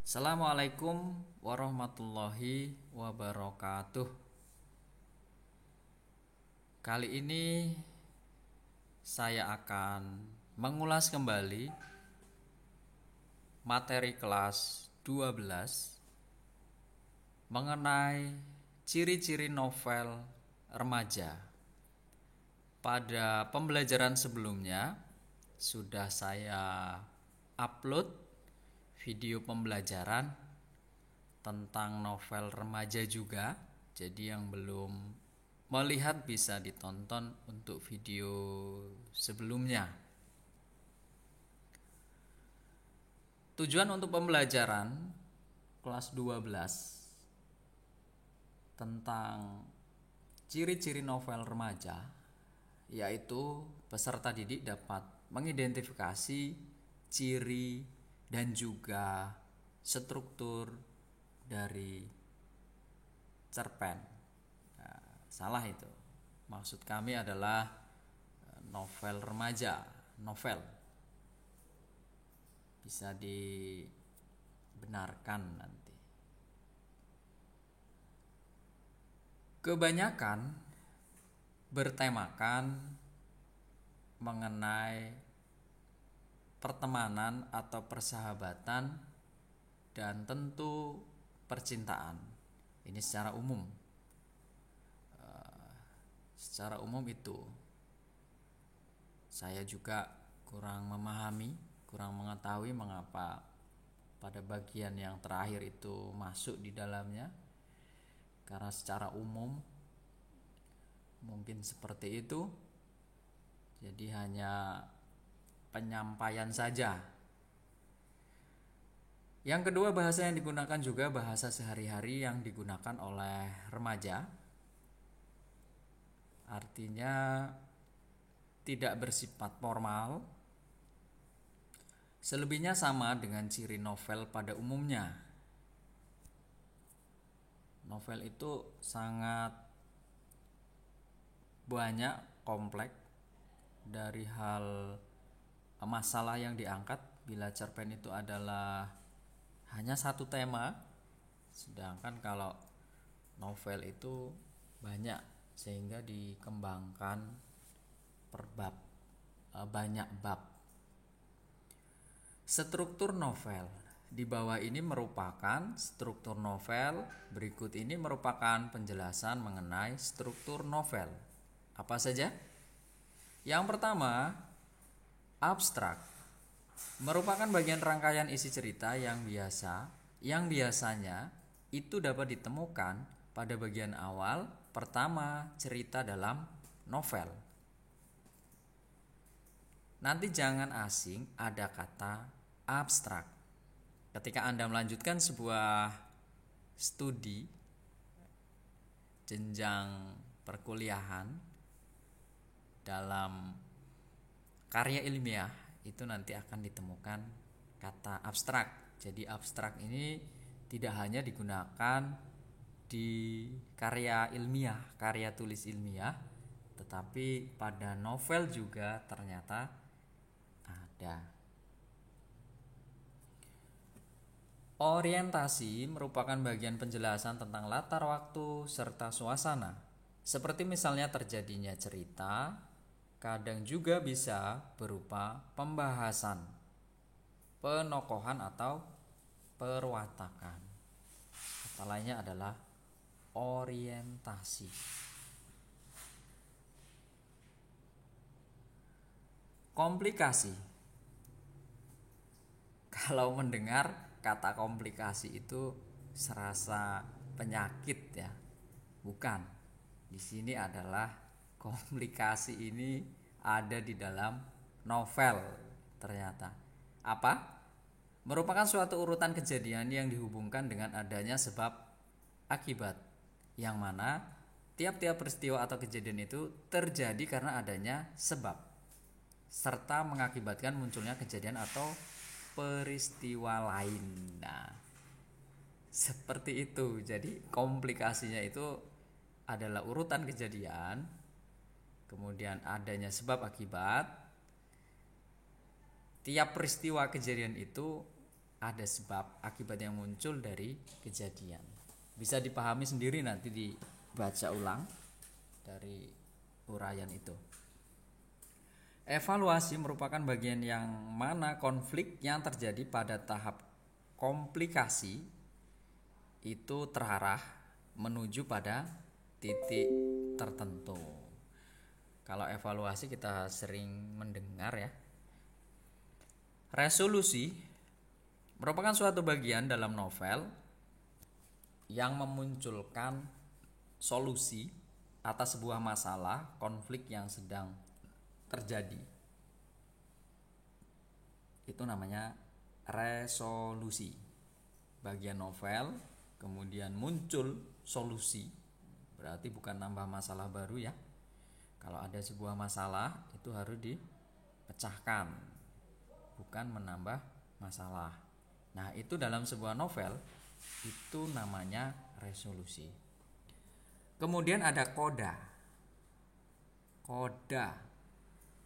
Assalamualaikum warahmatullahi wabarakatuh. Kali ini saya akan mengulas kembali materi kelas 12 mengenai ciri-ciri novel remaja. Pada pembelajaran sebelumnya sudah saya upload video pembelajaran tentang novel remaja juga. Jadi yang belum melihat bisa ditonton untuk video sebelumnya. Tujuan untuk pembelajaran kelas 12 tentang ciri-ciri novel remaja, yaitu peserta didik dapat mengidentifikasi ciri dan juga struktur dari cerpen. Salah itu. Maksud kami adalah novel remaja, novel. Bisa dibenarkan nanti. Kebanyakan bertemakan mengenai pertemanan atau persahabatan dan tentu percintaan. Ini secara umum. Secara umum itu saya juga kurang memahami, kurang mengetahui mengapa pada bagian yang terakhir itu masuk di dalamnya. Karena secara umum mungkin seperti itu. Jadi hanya penyampaian saja. Yang kedua, bahasa yang digunakan juga bahasa sehari-hari yang digunakan oleh remaja. Artinya tidak bersifat formal. Selebihnya sama dengan ciri novel pada umumnya. Novel itu sangat banyak, kompleks dari hal masalah yang diangkat. Bila cerpen itu adalah hanya satu tema, sedangkan kalau novel itu banyak sehingga dikembangkan per bab, banyak bab. Struktur novel di bawah ini merupakan struktur novel. Berikut ini merupakan penjelasan mengenai struktur novel. Apa saja? Yang pertama, abstrak merupakan bagian rangkaian isi cerita yang biasanya itu dapat ditemukan pada bagian awal pertama cerita dalam novel. Nanti jangan asing ada kata abstrak. Ketika Anda melanjutkan sebuah studi jenjang perkuliahan dalam karya ilmiah, itu nanti akan ditemukan kata abstrak. Jadi abstrak ini tidak hanya digunakan di karya ilmiah, karya tulis ilmiah, tetapi pada novel juga ternyata ada. Orientasi merupakan bagian penjelasan tentang latar waktu serta suasana. Seperti misalnya terjadinya cerita, kadang juga bisa berupa pembahasan, penokohan atau perwatakan. Kata lainnya adalah orientasi. Komplikasi. Kalau mendengar kata komplikasi itu serasa penyakit ya. Bukan. Di sini adalah komplikasi ini ada di dalam novel ternyata. Apa? Merupakan suatu urutan kejadian yang dihubungkan dengan adanya sebab akibat, yang mana tiap-tiap peristiwa atau kejadian itu terjadi karena adanya sebab serta mengakibatkan munculnya kejadian atau peristiwa lain. Nah, seperti itu. Jadi komplikasinya itu adalah urutan kejadian, kemudian adanya sebab akibat. Tiap peristiwa kejadian itu ada sebab akibat yang muncul dari kejadian. Bisa dipahami sendiri nanti dibaca ulang dari uraian itu. Evaluasi merupakan bagian yang mana konflik yang terjadi pada tahap komplikasi itu terarah menuju pada titik tertentu. Kalau evaluasi kita sering mendengar ya. Resolusi merupakan suatu bagian dalam novel yang memunculkan solusi atas sebuah masalah konflik yang sedang terjadi. Itu namanya resolusi. Bagian novel kemudian muncul solusi, berarti bukan nambah masalah baru ya. Kalau ada sebuah masalah itu harus dipecahkan, bukan menambah masalah. Nah, itu dalam sebuah novel itu namanya resolusi. Kemudian ada koda. Koda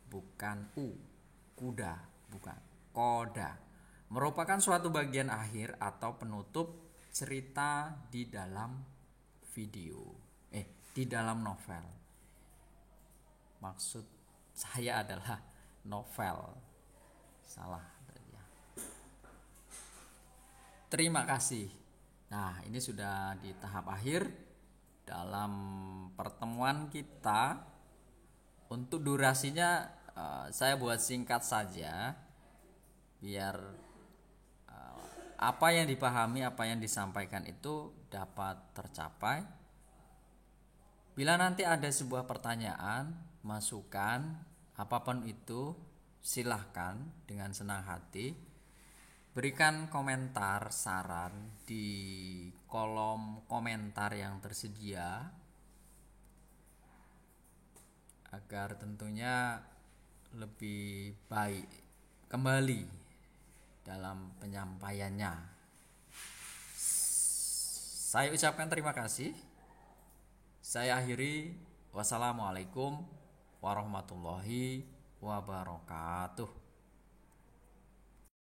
bukan kuda, bukan. Koda merupakan suatu bagian akhir atau penutup cerita di dalam video. Di dalam novel. Maksud saya adalah novel. Salah ya. Terima kasih. Nah, ini sudah di tahap akhir dalam pertemuan kita. Untuk durasinya saya buat singkat saja biar apa yang dipahami, apa yang disampaikan itu dapat tercapai. Bila nanti ada sebuah pertanyaan, masukan, apapun itu, silahkan dengan senang hati berikan komentar, saran di kolom komentar yang tersedia agar tentunya lebih baik kembali dalam penyampaiannya. Saya ucapkan terima kasih. Saya akhiri. Wassalamualaikum warahmatullahi wabarakatuh.